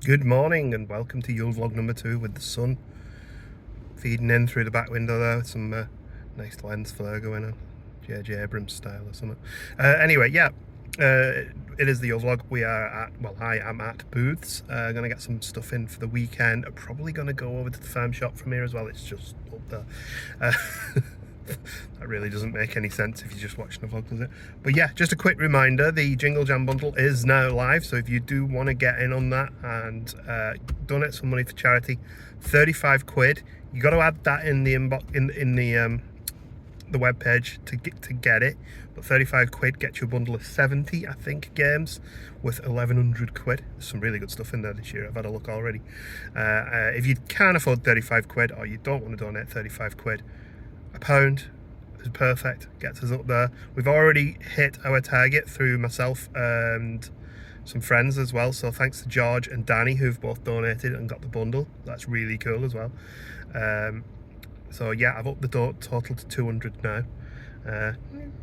Good morning and welcome to Yule vlog number 2 with the sun feeding in through the back window there with some nice lens flare going on, J.J. Abrams style or something. Anyway, yeah, it is the Yule vlog. We are at, well, I am at Booths. Gonna get some stuff in for the weekend. I'm probably gonna go over to the farm shop from here as well. It's just up there. That really doesn't make any sense if you're just watching the vlog, does it? But yeah, just a quick reminder, the Jingle Jam bundle is now live, so if you do want to get in on that and donate some money for charity, 35 quid. You got to add that in the inbox in the web page to get it. But 35 quid gets you a bundle of 70, I think, games with 1100 quid. There's some really good stuff in there this year. I've had a look already. If you can't afford 35 quid or you don't want to donate 35 quid, £1 is perfect, gets us up there. We've already hit our target through myself and some friends as well, so thanks to George and Danny who've both donated and got the bundle. That's really cool as well. So yeah, I've upped the total to 200 now.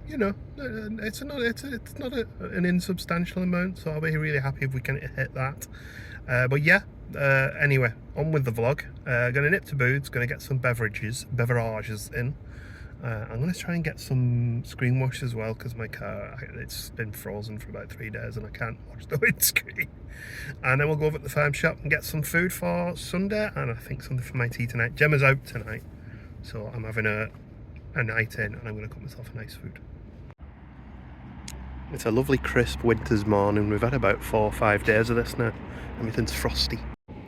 You know, it's not an insubstantial amount, so I'll be really happy if we can hit that. But yeah, anyway, on with the vlog. Gonna nip to Booths, gonna get some beverages in. I'm gonna try and get some screen wash as well, because my car, it's been frozen for about 3 days and I can't wash the windscreen. And then we'll go over to the farm shop and get some food for Sunday, and I think something for my tea tonight. Gemma's out tonight, so I'm having a night in and I'm gonna cook myself a nice food. It's a lovely crisp winter's morning. We've had about 4 or 5 days of this now. Everything's frosty.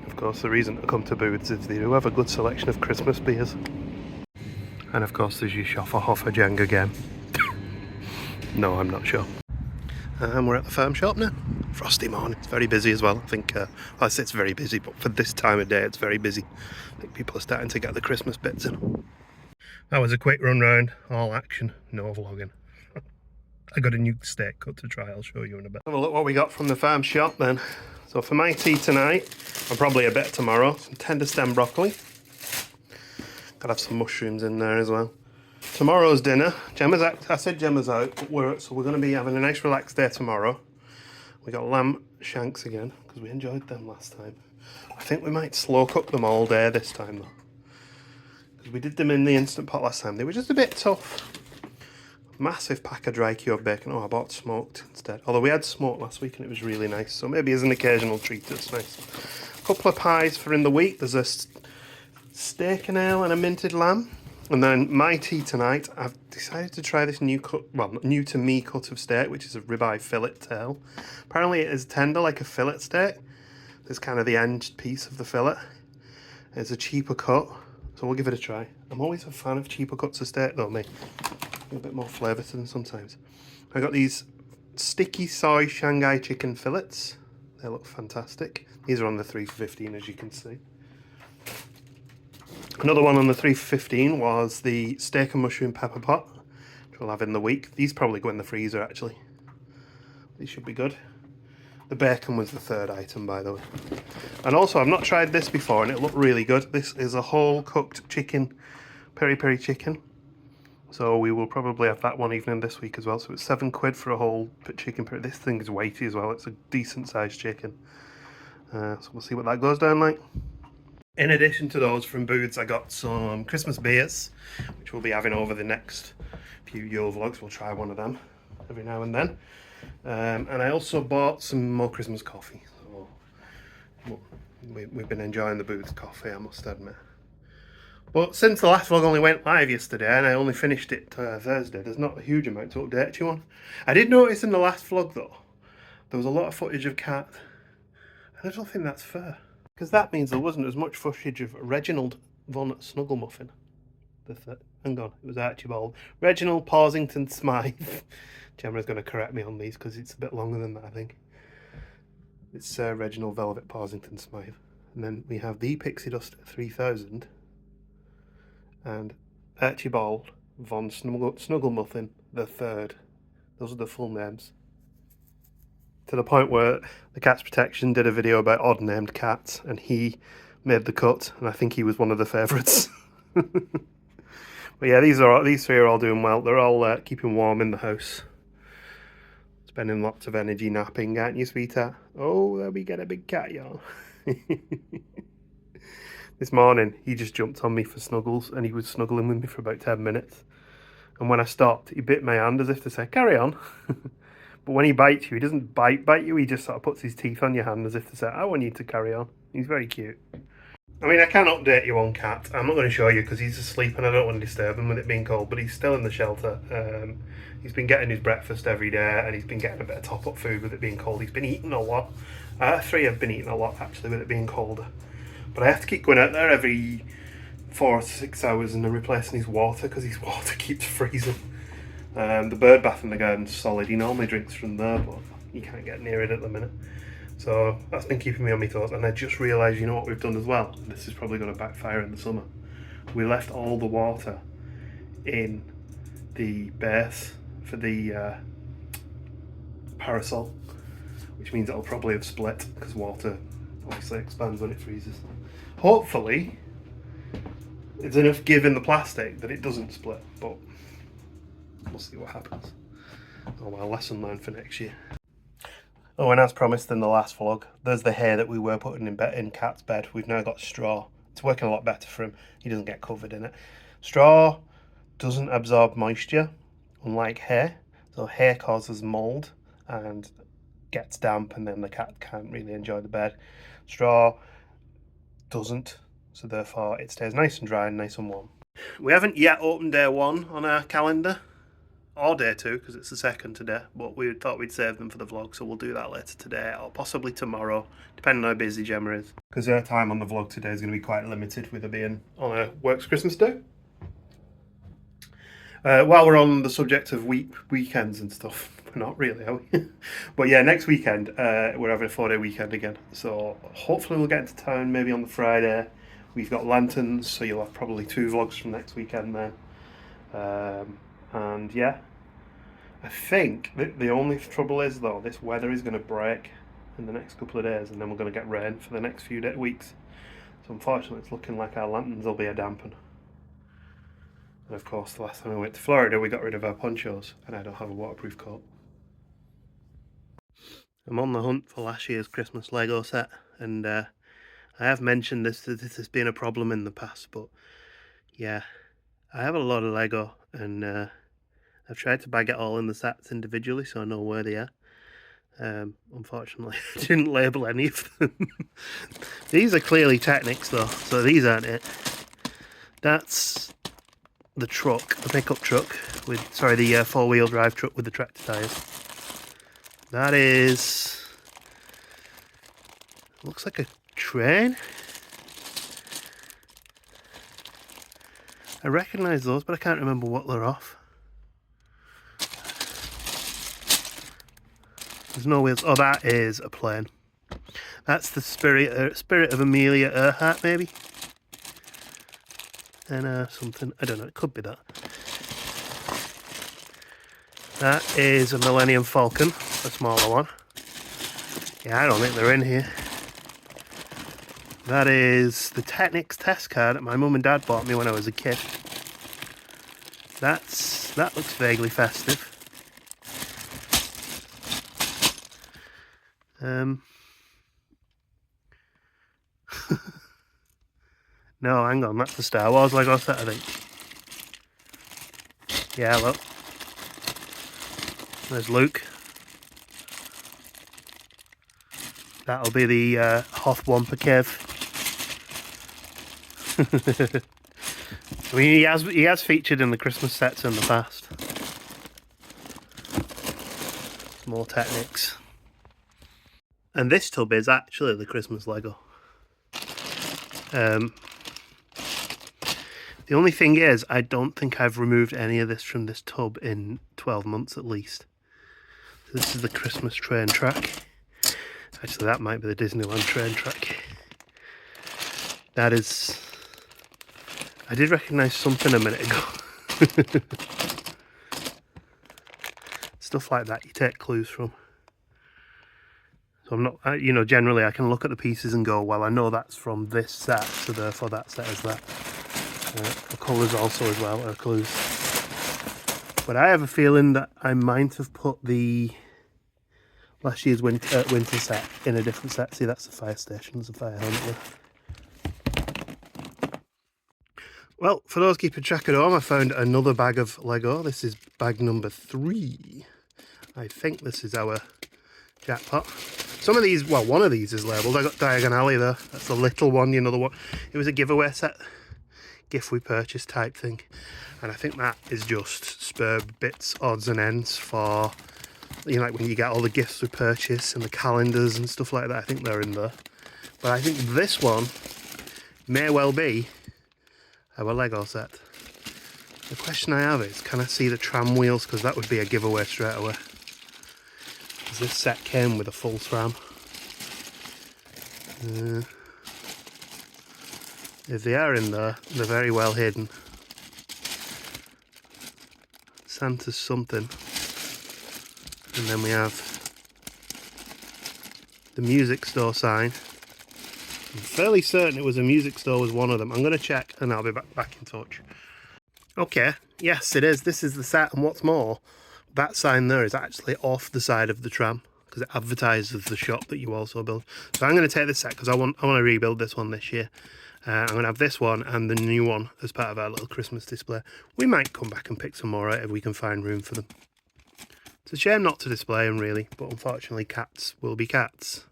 Of course, the reason to come to Booths is they do have a good selection of Christmas beers. And of course there's your Schoffer Jingle Jam. No, I'm not sure. And we're at the farm shop now. Frosty morning. It's very busy as well. I think, I say it's very busy, but for this time of day it's very busy. I think people are starting to get the Christmas bits in. That was a quick run round, all action, no vlogging. I got a new steak cut to try, I'll show you in a bit. Have a look what we got from the farm shop then. So for my tea tonight, and probably a bit tomorrow, some tender stem broccoli. Gotta have some mushrooms in there as well. Tomorrow's dinner, Gemma's out, I said Gemma's out, but so we're going to be having a nice relaxed day tomorrow. We got lamb shanks again, because we enjoyed them last time. I think we might slow cook them all day this time though. Because we did them in the Instant Pot last time, they were just a bit tough. Massive pack of dry cured bacon. Oh, I bought smoked instead. Although we had smoked last week and it was really nice, so maybe as an occasional treat it's nice. A couple of pies for in the week. There's a steak and ale and a minted lamb. And then my tea tonight, I've decided to try this new cut, well, new to me cut of steak, which is a ribeye fillet tail. Apparently it is tender like a fillet steak. It's kind of the end piece of the fillet. It's a cheaper cut, so we'll give it a try. I'm always a fan of cheaper cuts of steak though, me. A bit more flavour to them sometimes. I got these sticky soy Shanghai chicken fillets. They look fantastic. These are on the 3 for 15, as you can see. Another one on the 3 for 15 was the steak and mushroom pepper pot, which we'll have in the week. These probably go in the freezer actually. These should be good. The bacon was the third item, by the way. And also, I've not tried this before and it looked really good. This is a whole cooked chicken, peri-peri chicken. So we will probably have that one evening this week as well. So it's 7 quid for a whole chicken. This thing is weighty as well. It's a decent sized chicken. So we'll see what that goes down like. In addition to those from Booths, I got some Christmas beers, which we'll be having over the next few Yule vlogs. We'll try one of them every now and then. And I also bought some more Christmas coffee. So we've been enjoying the Booths coffee, I must admit. But since the last vlog only went live yesterday and I only finished it Thursday, there's not a huge amount to update you on. I did notice in the last vlog though, there was a lot of footage of Cat. And I don't think that's fair. Because that means there wasn't as much footage of Reginald von Snugglemuffin. Hang on, it was Archibald. Reginald Pausington Smythe. Gemma's going to correct me on these because it's a bit longer than that, I think. It's Reginald Velvet Pausington Smythe. And then we have the Pixie Dust 3000. And Archibald von Snugglemuffin the Third. Those are the full names. To the point where the Cats Protection did a video about odd named cats and he made the cut and I think he was one of the favourites. But yeah, these 3 are all doing well. They're all keeping warm in the house. It's Spending lots of energy napping, aren't you, sweetheart? Oh, there we get a big cat, y'all. This morning, he just jumped on me for snuggles, and he was snuggling with me for about 10 minutes. And when I stopped, he bit my hand as if to say, carry on. But when he bites you, he doesn't bite you, he just sort of puts his teeth on your hand as if to say, I want you to carry on. He's very cute. I mean, I can update you on Cat. I'm not going to show you because he's asleep and I don't want to disturb him with it being cold, but he's still in the shelter. He's been getting his breakfast every day and he's been getting a bit of top-up food with it being cold. He's been eating a lot. 3 have been eating a lot, actually, with it being colder. But I have to keep going out there every 4 to 6 hours and then replacing his water because his water keeps freezing. The bird bath in the garden's solid. He normally drinks from there, but you can't get near it at the minute. So that's been keeping me on my toes. And I just realised, you know what we've done as well? This is probably going to backfire in the summer. We left all the water in the base for the parasol, which means it'll probably have split because water obviously expands when it freezes. Hopefully, it's enough give in the plastic that it doesn't split, but we'll see what happens. Oh well, lesson learned for next year. Oh, and as promised in the last vlog, there's the hay that we were putting in Cat's bed. We've now got straw. It's working a lot better for him. He doesn't get covered in it. Straw doesn't absorb moisture, unlike hay. So hay causes mould and gets damp, and then the cat can't really enjoy the bed. Straw doesn't, so therefore it stays nice and dry and nice and warm. We haven't yet opened day 1 on our calendar, or day 2 because it's the 2nd today, but we thought we'd save them for the vlog, so we'll do that later today or possibly tomorrow, depending on how busy Gemma is, because her time on the vlog today is going to be quite limited with her being on her works Christmas Day. While we're on the subject of weekends and stuff, we're not really, are we? But yeah, next weekend we're having a 4-day weekend again, so hopefully we'll get into town maybe on the Friday. We've got lanterns, so you'll have probably 2 vlogs from next weekend then. And yeah, I think the only trouble is though, this weather is going to break in the next couple of days and then we're going to get rain for the next few weeks. So unfortunately it's looking like our lanterns will be a dampen. And of course the last time we went to Florida we got rid of our ponchos and I don't have a waterproof coat. I'm on the hunt for last year's Christmas Lego set, and I have mentioned this has been a problem in the past, but yeah, I have a lot of Lego and I've tried to bag it all in the sets individually so I know where they are. Unfortunately, I didn't label any of them. These are clearly Technics though, so these aren't it. That's the truck, the pickup truck with, sorry, the 4-wheel drive truck with the tractor tyres. That is, looks like a train. I recognise those, but I can't remember what they're off. There's no wheels. Oh, that is a plane. That's the spirit of Amelia Earhart, maybe. And something, I don't know, it could be that. That is a Millennium Falcon, a smaller one. Yeah, I don't think they're in here. That is the Technics test car that my mum and dad bought me when I was a kid. That looks vaguely festive. No, hang on, that's the Star Wars Lego set, I think. Yeah, look. There's Luke. That'll be the Hoth Wampa Cave. I mean, he has featured in the Christmas sets in the past. More Technics. And this tub is actually the Christmas Lego. The only thing is, I don't think I've removed any of this from this tub in 12 months at least. So this is the Christmas train track. Actually, that might be the Disneyland train track. That is... I did recognise something a minute ago. Stuff like that you take clues from. So I'm not, you know, generally I can look at the pieces and go, well, I know that's from this set, so therefore that set is that. The colours also as well are clues. But I have a feeling that I might have put the last year's winter set in a different set. See, that's the fire station. There's a fire helmet there. Well, for those keeping track at home, I found another bag of Lego. This is bag number 3. I think this is our jackpot. Some of these, well, one of these is labelled. I got Diagon Alley there. That's the little one, you know, the one. It was a giveaway set, gift we purchased type thing. And I think that is just spare bits, odds and ends for, you know, like when you get all the gifts we purchase and the calendars and stuff like that. I think they're in there. But I think this one may well be our Lego set. The question I have is, can I see the tram wheels? Because that would be a giveaway straight away. Because this set came with a full tram. If they are in there, they're very well hidden. Santa's something. And then we have the music store sign. I'm fairly certain it was a music store was one of them. I'm going to check and I'll be back in touch. Okay, yes it is. This is the set, and what's more, that sign there is actually off the side of the tram because it advertises the shop that you also build. So I'm going to take this set because I want to rebuild this one this year. I'm going to have this one and the new one as part of our little Christmas display. We might come back and pick some more out if we can find room for them. It's a shame not to display them really, but unfortunately cats will be cats.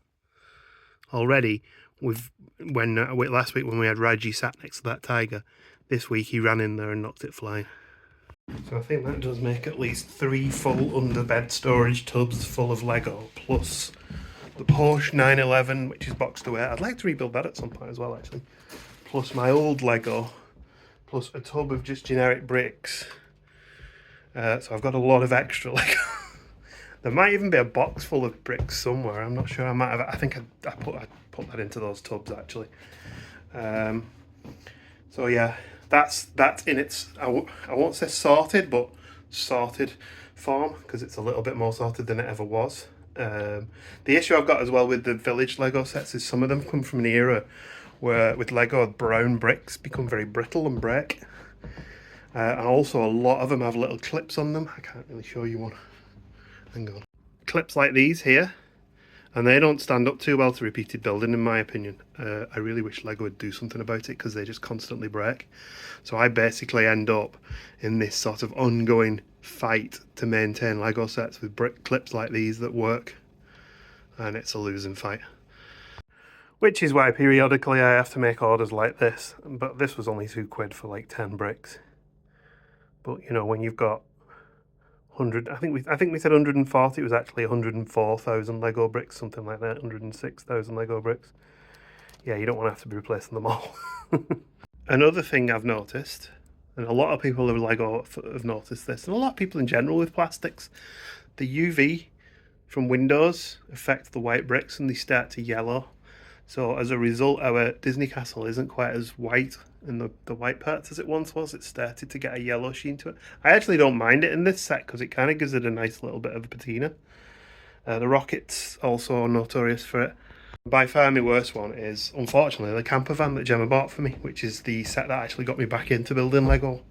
Already, last week when we had Raji sat next to that tiger, this week he ran in there and knocked it flying. So I think that does make at least 3 full under-bed storage tubs full of Lego, plus the Porsche 911, which is boxed away. I'd like to rebuild that at some point as well, actually. Plus my old Lego, plus a tub of just generic bricks. So I've got a lot of extra Lego. There might even be a box full of bricks somewhere. I'm not sure. I might have. I think I put that into those tubs actually. So yeah, that's in its. I won't say sorted, but sorted form because it's a little bit more sorted than it ever was. The issue I've got as well with the village Lego sets is some of them come from an era where with Lego brown bricks become very brittle and break. And also a lot of them have little clips on them. I can't really show you one. Hang on. Clips like these here, and they don't stand up too well to repeated building in my opinion. I really wish Lego would do something about it because they just constantly break. So I basically end up in this sort of ongoing fight to maintain Lego sets with brick clips like these that work, and it's a losing fight. Which is why periodically I have to make orders like this, but this was only £2 for like 10 bricks. But you know, when you've got 100, I think we said 140, it was actually 104,000 Lego bricks, something like that, 106,000 Lego bricks. Yeah, you don't want to have to be replacing them all. Another thing I've noticed, and a lot of people with Lego have noticed this, and a lot of people in general with plastics, the UV from windows affect the white bricks and they start to yellow. So as a result, our Disney castle isn't quite as white in the white parts as it once was. It started to get a yellow sheen to it. I actually don't mind it in this set because it kind of gives it a nice little bit of a patina. The rocket's also notorious for it. By far my worst one is, unfortunately, the camper van that Gemma bought for me, which is the set that actually got me back into building Lego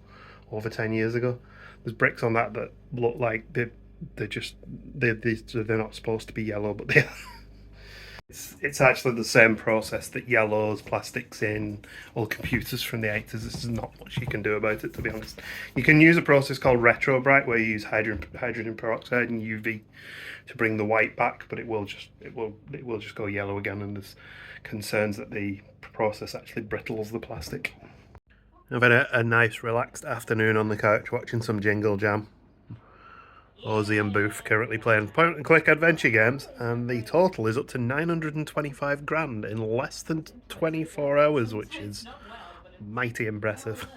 over 10 years ago. There's bricks on that look like they're not supposed to be yellow, but they are. It's actually the same process that yellows plastics in all computers from the 80s. This is not much you can do about it, to be honest. You can use a process called retrobright where you use hydrogen peroxide and UV to bring the white back, but it will just go yellow again, and there's concerns that the process actually brittles the plastic. I've had a nice relaxed afternoon on the couch watching some Jingle Jam. Ozzy and Booth currently playing point and click adventure games, and the total is up to 925 grand in less than 24 hours, which is mighty impressive.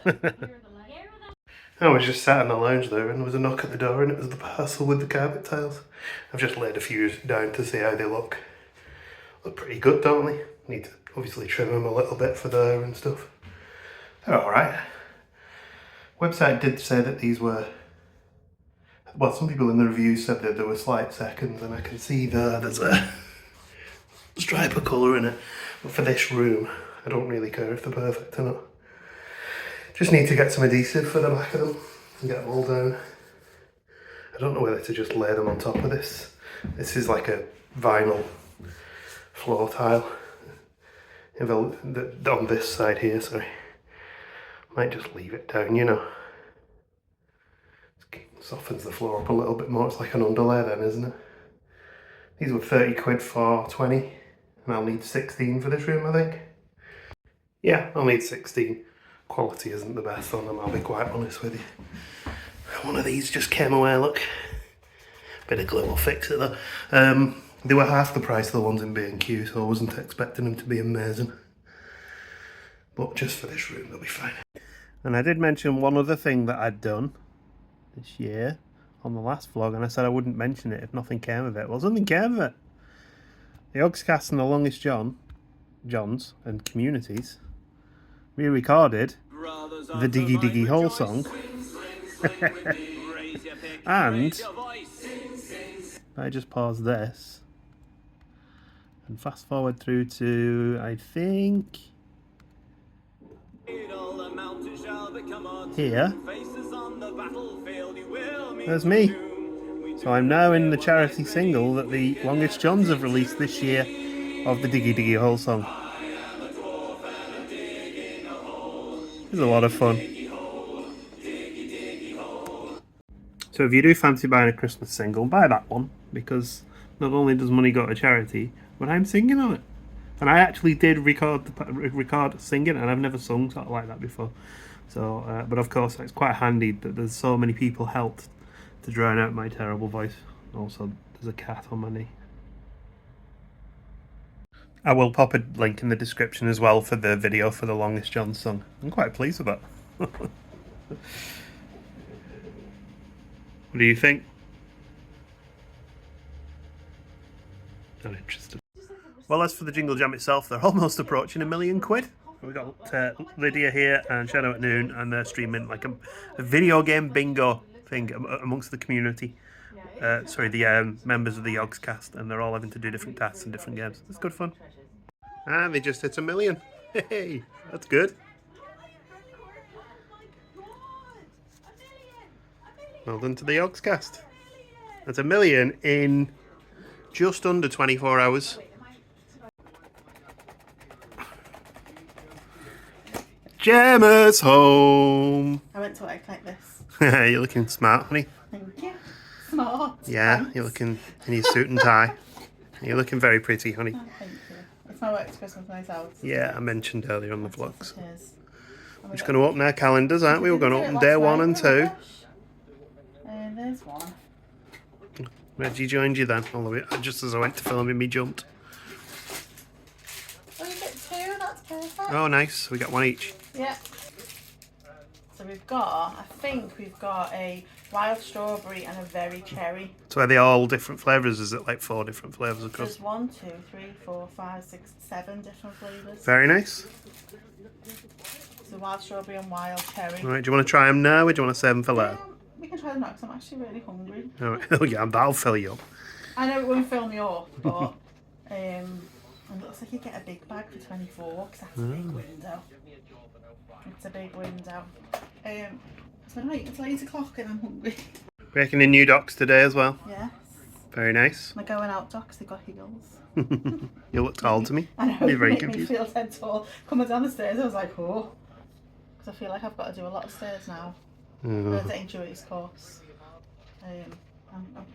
I was just sat in the lounge there and there was a knock at the door and it was the parcel with the carpet tiles. I've just laid a few down to see how they look. Look pretty good, don't they? Need to obviously trim them a little bit for there and stuff. They're alright. Website did say that these were, well, some people in the reviews said that there were slight seconds, and I can see there's a stripe of colour in it. But for this room, I don't really care if they're perfect or not. Just need to get some adhesive for the back of them and get them all down. I don't know whether to just lay them on top of this This is like a vinyl floor tile. On this side here, sorry. Might just leave it down, you know. Softens the floor up a little bit more. It's like an underlay then, isn't it? These were 30 quid for 20, and I'll need 16 for this room, I think. Yeah, I'll need 16. Quality isn't the best on them, I'll be quite honest with you. One of these just came away, look. Bit of glue will fix it though. They were half the price of the ones in B&Q, so I wasn't expecting them to be amazing. But just for this room, they'll be fine. And I did mention one other thing that I'd done this year on the last vlog, and I said I wouldn't mention it if nothing came of it. Well, something came of it. The Yogscast and the Longest Johns and communities re-recorded the Diggy Diggy Hole song. And I just pause this and fast forward through to, I think, here. There's me. So I'm now in the charity single that the Longest Johns have released this year of the Diggy Diggy Hole song. It's a lot of fun. So if you do fancy buying a Christmas single, buy that one, because not only does money go to charity, but I'm singing on it. And I actually did record singing, and I've never sung sort of like that before. So, but of course, it's quite handy that there's so many people helped to drown out my terrible voice. Also, there's a cat on my knee. I will pop a link in the description as well for the video for the Longest John song. I'm quite pleased with that. What do you think? Not interested. Well, as for the Jingle Jam itself, they're almost approaching £1 million. We've got Lydia here and Shadow at Noon, and they're streaming like a video game bingo thing amongst the community. The members of the Yogscast, and they're all having to do different tasks and different games. It's good fun. And they just hit $1 million. Hey, that's good. Well done to the Yogscast. That's $1 million in just under 24 hours. Gemma's home. I went to work like this. You're looking smart, honey. Thank you. Smart. Yeah, Thanks. you're looking in your suit and tie. You're looking very pretty, honey. Oh, thank you. It's my work to Christmas night out. Yeah, I mentioned earlier on the vlogs. It is. We're just going to open our calendars, aren't we? We're going to open day 1 and 2. And there's one. Reggie joined you then, just as I went to film him, he jumped. Oh, you get 2, that's perfect. Oh, nice. We got 1 each. Yeah. So we've got, I think we've got a wild strawberry and a very cherry. So are they all different flavours? Is it like 4 different flavours across? There's 1, 2, 3, 4, 5, 6, 7 different flavours. Very nice. So wild strawberry and wild cherry. All right, do you want to try them now or do you want to save them for later? We can try them now because I'm actually really hungry. All right. Oh yeah, that'll fill you up. I know it won't fill me up, but and it looks like you get a big bag for 24 because that's a big window. It's a big window. So right, it's 8 o'clock and I'm hungry. Breaking in new docks today as well. Yes. Very nice. My going out docks, they got heels. You look tall to me. I know, You're very it made confused. me feel dead tall. Coming down the stairs, I was like, oh. Because I feel like I've got to do a lot of stairs now. The dangerous course. I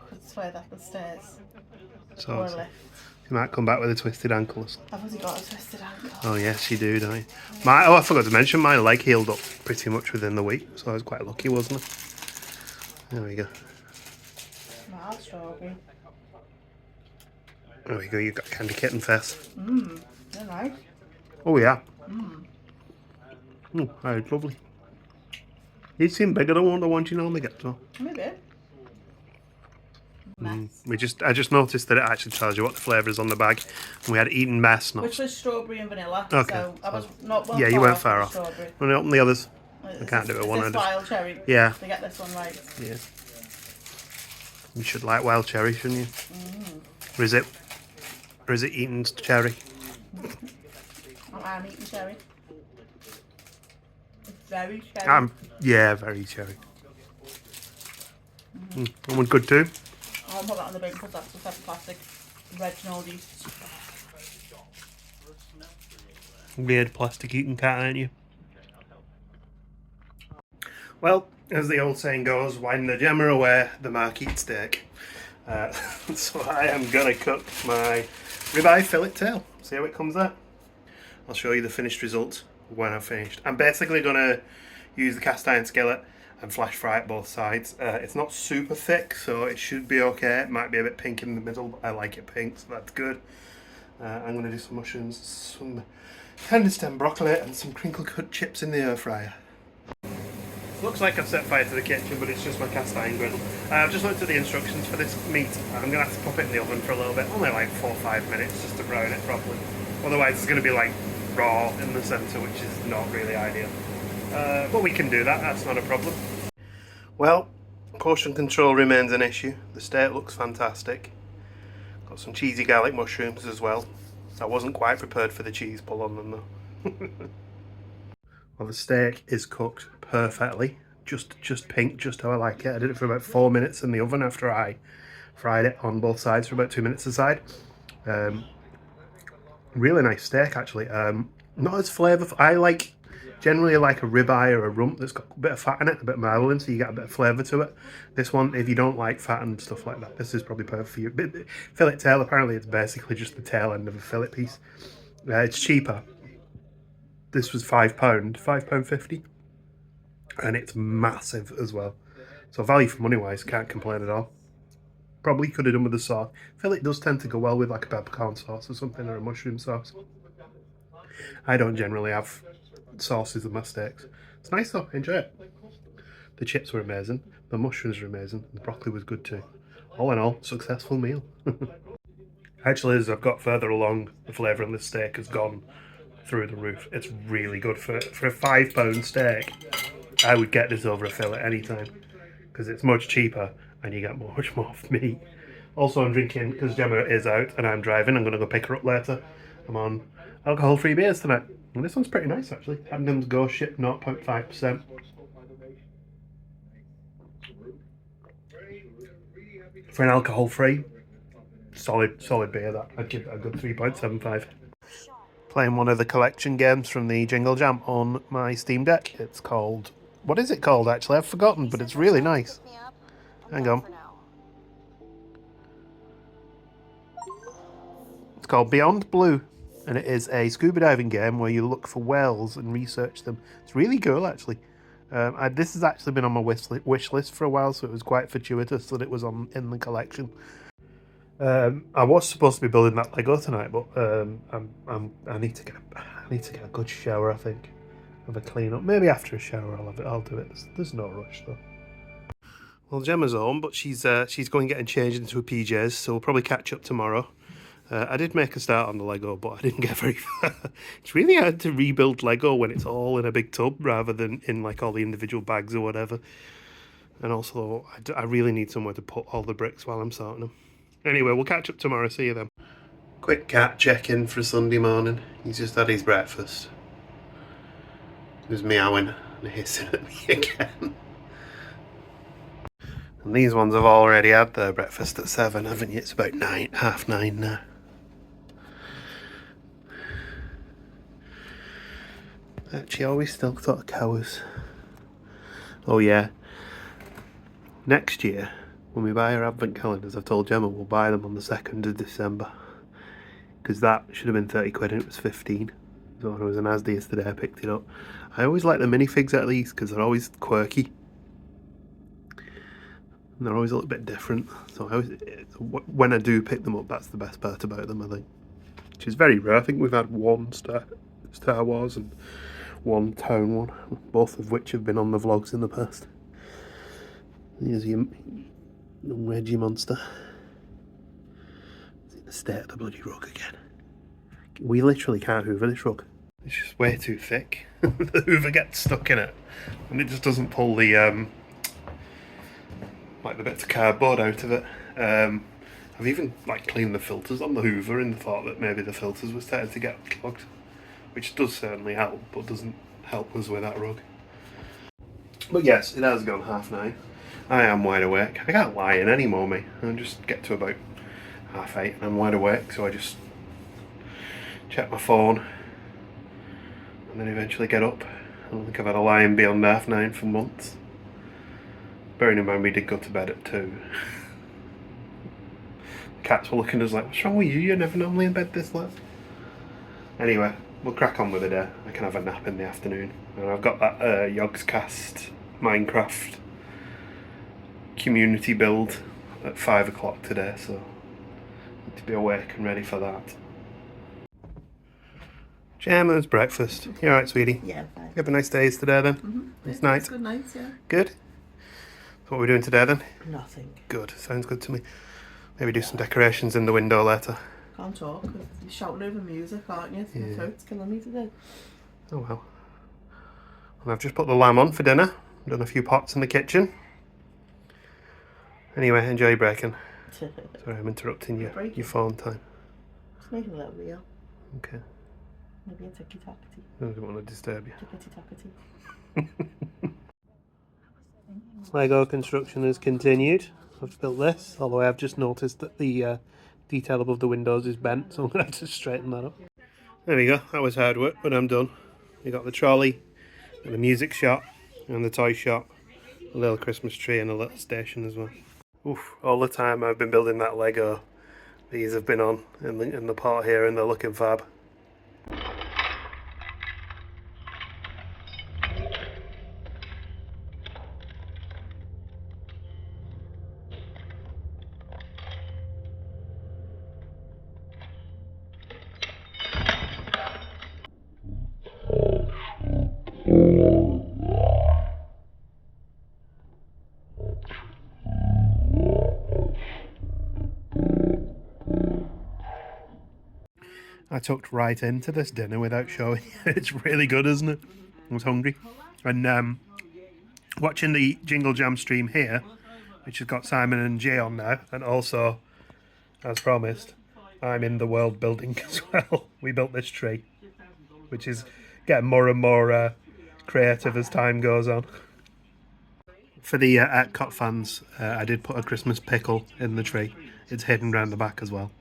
could swear that the stairs or a lift. You might come back with a twisted ankle or something. I've already got a twisted ankle. Oh yes, you do, don't you? I forgot to mention, my leg healed up pretty much within the week, so I was quite lucky, wasn't I? There we go. Mild strawberry. There we go, you've got candy kitten face. They're nice. Oh yeah. Right, lovely. These seem bigger than the ones you normally get, so. Maybe. I just noticed that it actually tells you what the flavour is on the bag. And we had eaten mess, not. Which was strawberry and vanilla. Okay. So I was not well. Yeah, you weren't far off. Strawberry. Want to open the others? I can't do it one. Is this wild cherry? Yeah. To get this one right. Yeah. You should like wild cherry, shouldn't you? Or is it Eaton's cherry? I'm eating cherry. It's very cherry. Yeah, very cherry. That one's good too. I I'll put that in the bin because that's the type of plastic Reginald used. Weird plastic eating cat, aren't you? Well, as the old saying goes, when the Gemma are away, the mark eats steak. So I am gonna cook my ribeye fillet tail. See how it comes out. I'll show you the finished result when I've finished. I'm basically gonna use the cast iron skillet and flash fry it both sides. It's not super thick, so it should be okay. It might be a bit pink in the middle, but I like it pink, so that's good. I'm gonna do some mushrooms, some candy stem broccoli, and some crinkle cut chips in the air fryer. Looks like I've set fire to the kitchen, but it's just my cast iron griddle. I've just looked at the instructions for this meat. I'm going to have to pop it in the oven for a little bit, only like 4 or 5 minutes just to brown it properly. Otherwise it's going to be like raw in the centre, which is not really ideal. But we can do that, that's not a problem. Well, portion control remains an issue. The steak looks fantastic. Got some cheesy garlic mushrooms as well. I wasn't quite prepared for the cheese pull on them though. Well, the steak is cooked perfectly, just pink, just how I like it. I did it for about 4 minutes in the oven after I fried it on both sides for about 2 minutes a side. Really nice steak actually. Not as flavourful. I generally like a ribeye or a rump that's got a bit of fat in it, a bit of marrow in, so you get a bit of flavour to it. This one, if you don't like fat and stuff like that, this is probably perfect for you. Fillet tail, apparently it's basically just the tail end of a fillet piece. It's cheaper. This was £5, £5.50, and it's massive as well. So value for money wise, can't complain at all. Probably could have done with the sauce. I feel it does tend to go well with like a peppercorn sauce or something, or a mushroom sauce. I don't generally have sauces with my steaks. It's nice though, enjoy it. The chips were amazing, the mushrooms were amazing, the broccoli was good too. All in all, successful meal. Actually, as I've got further along, the flavour on this steak has gone through the roof. It's really good for a £5 steak. I would get this over a fillet anytime because it's much cheaper and you get much more meat. Also, I'm drinking, because Gemma is out and I'm driving, I'm going to go pick her up later. I'm on alcohol-free beers tonight, and this one's pretty nice actually. Adnams Go Ship 0.5%. For an alcohol-free, solid beer that. I'd give it a good 3.75. Playing one of the collection games from the Jingle Jam on my Steam Deck. It's called... What is it called, actually? I've forgotten, but it's really nice. Hang on. It's called Beyond Blue, and it is a scuba diving game where you look for whales and research them. It's really cool, actually. This has actually been on my wish list for a while, so it was quite fortuitous that it was in the collection. I was supposed to be building that Lego tonight, but I need to get a good shower. I think, have a clean up. Maybe after a shower, I'll do it. There's no rush though. Well, Gemma's home, but she's going getting changed into her PJs, so we'll probably catch up tomorrow. I did make a start on the Lego, but I didn't get very far. It's really hard to rebuild Lego when it's all in a big tub rather than in like all the individual bags or whatever. And also, I really need somewhere to put all the bricks while I'm sorting them. Anyway, we'll catch up tomorrow. See you then. Quick cat check-in for Sunday morning. He's just had his breakfast. He was meowing and hissing at me again. And these ones have already had their breakfast at 7, haven't you? It's about 9, half 9 now. Actually, I always still thought cows. Oh yeah. Next year, when we buy our advent calendars, I've told Gemma we'll buy them on the 2nd of December. Because that should have been 30 quid and it was 15. So when I was in Asda yesterday, I picked it up. I always like the minifigs at least because they're always quirky. And they're always a little bit different. So when I do pick them up, that's the best part about them, I think. Which is very rare. I think we've had one Star Wars and one Town one. Both of which have been on the vlogs in the past. Here's your Reggie monster. It's in the state of the bloody rug again. We literally can't hoover this rug. It's just way too thick. The hoover gets stuck in it, and it just doesn't pull the like the bits of cardboard out of it. I've even cleaned the filters on the hoover in the thought that maybe the filters were starting to get clogged, which does certainly help, but doesn't help us with that rug. But yes, it has gone 9:30. I am wide awake. I can't lie in anymore, me. I just get to about 8:30 and I'm wide awake, so I just check my phone and then eventually get up. I don't think I've had a lie in beyond 9:30 for months. Bearing in mind we did go to bed at 2. The cats were looking at us like, what's wrong with you? You're never normally in bed this late. Anyway, we'll crack on with the day. I can have a nap in the afternoon. And I've got that Yogscast Minecraft community build at 5 o'clock today, so I need to be awake and ready for that. Gemma's breakfast. You alright, sweetie? Yeah, fine. You have a nice day today then? Nice night? Good night, yeah. Good? So what are we doing today then? Nothing. Good, sounds good to me. Maybe do some decorations in the window later. Can't talk, because you're shouting over music, aren't you? Yeah. My throat's killing me today. Oh well. And I've just put the lamb on for dinner. Done a few pots in the kitchen. Anyway, enjoy your breaking. Sorry, I'm interrupting your phone time. Just making a little reel. Okay. Maybe a ticky-tackety. I don't want to disturb you. Tickety-tackety. Lego construction has continued. I've built this, although I've just noticed that the detail above the windows is bent, so I'm going to have to straighten that up. There we go, that was hard work, but I'm done. We got the trolley, and the music shop, and the toy shop, a little Christmas tree and a little station as well. Oof, all the time I've been building that Lego, these have been on in the pot here and they're looking fab. I tucked right into this dinner without showing you. It's really good, isn't it? I was hungry. And watching the Jingle Jam stream here, which has got Simon and Jay on now, and also, as promised, I'm in the world building as well. We built this tree, which is getting more and more creative as time goes on. For the Epcot fans, I did put a Christmas pickle in the tree. It's hidden around the back as well.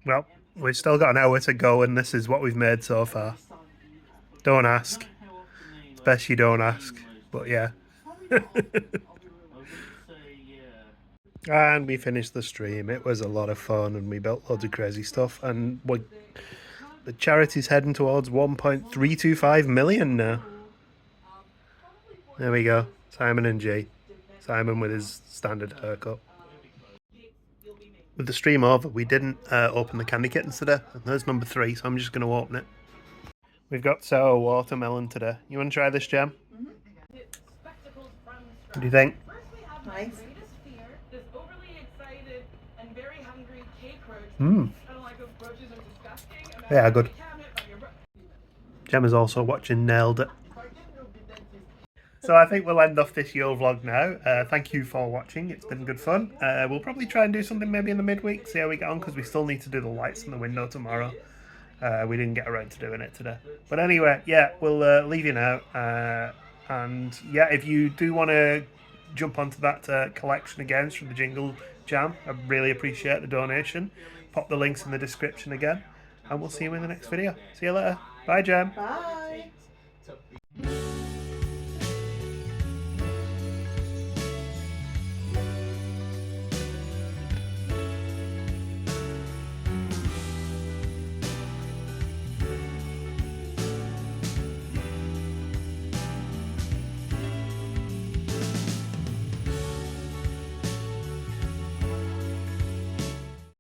Well, we've still got an hour to go and this is what we've made so far. Don't ask. It's best you don't ask, but yeah. And we finished the stream. It was a lot of fun and we built loads of crazy stuff and the charity's heading towards 1.325 million now. There we go. Simon and G. Simon with his standard haircut. With the stream over, we didn't open the candy kittens today. And there's number 3, so I'm just going to open it. We've got sour watermelon today. You want to try this, Jam? What do you think? Nice. Yeah, good. Gemma's also watching Nailed It. So I think we'll end off this Yule vlog now. Thank you for watching. It's been good fun. We'll probably try and do something maybe in the midweek, see how we get on, because we still need to do the lights in the window tomorrow. We didn't get around to doing it today. But anyway, yeah, we'll leave you now. And yeah, if you do want to jump onto that collection again from the Jingle Jam, I really appreciate the donation. Pop the links in the description again. And we'll see you in the next video. See you later. Bye, Jam. Bye.